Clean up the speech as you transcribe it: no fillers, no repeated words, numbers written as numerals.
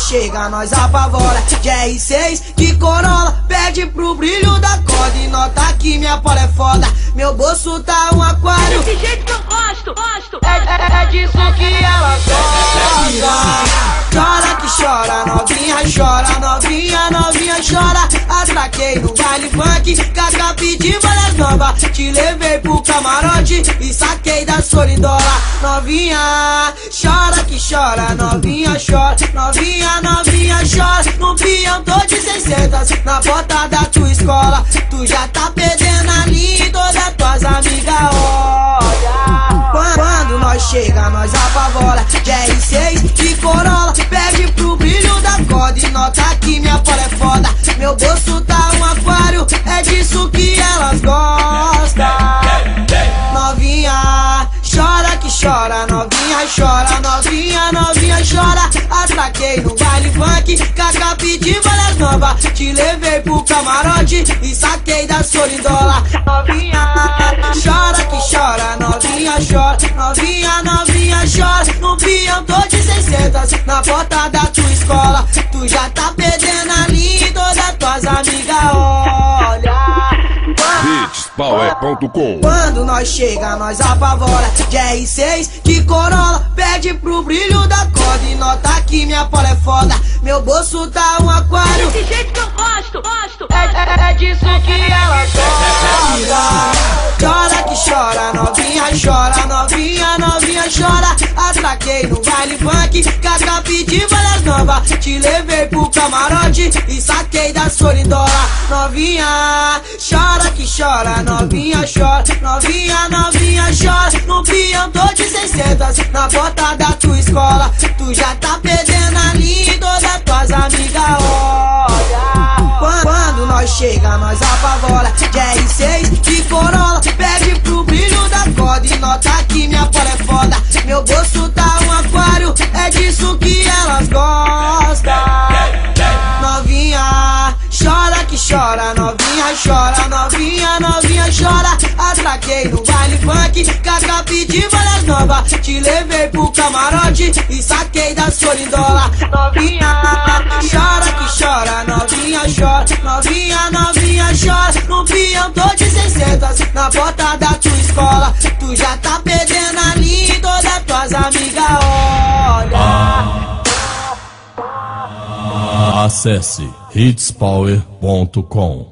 chega, nós apavora. De R6, de Corolla, pede pro brilho da corda e nota que minha pola é foda. Meu bolso tá um aquário. Desse jeito que eu gosto. É disso que ela gosta. Chora que chora, novinha chora, novinha chora. Atraquei no baile funk, Cacá pedi várias novas. Te levei pro camarote e saquei da Solindola. Novinha, chora que chora, novinha chora, novinha chora. No peão tô de 600, na porta da tua escola. Tu já tá perdendo ali, todas tuas amigas olha. Quando nós chega, nós apavora. De R6, de Corolla, pede pro brilho da corda e nota que minha pola é foda. Meu bolso tá um aquário, é disso que elas gostam. Novinha, chora que chora, novinha chora, novinha chora. Atraquei no baile funk, Cacá pedi várias novas. Te levei pro camarote e saquei da Solindola. Novinha, chora que chora, novinha chora, novinha chora. No peão tô de 600, na porta da tua escola. Tu já tá perdendo ali, todas tuas amigas olha. Beatspower.com. Quando nós chega, nós apavora. De R6, de Corolla, pede pro brilho da corda e nota que minha pola é foda. Meu bolso tá um aquário. Desse jeito que eu gosto. É disso que ela gosta. Chora que chora, novinha chora, novinha chora. Atraquei no baile funk, Cacá pedi várias novas. Te levei pro camarote e saquei da Solindola. Novinha, chora que chora, novinha chora, novinha chora. No peão tô de 600, na porta da tua escola. Tu já tá perdendo ali, todas tuas amigas olha. Quando nós chega, nós apavora. De R6, de Corolla, pede pro brilho da corda e nota que minha pola é foda. Meu bolso tá um aquário, é disso que elas gostam. Novinha, chora que chora, novinha chora, novinha chora. Atraquei no baile funk, Cacá pedi várias novas. Te levei pro camarote e saquei da Solindola. Novinha, chora que chora, novinha chora, novinha chora. No peão tô de 600, na porta da tua escola. Tu já tá perdendo ali, todas tuas amigas olha. Acesse hitspower.com.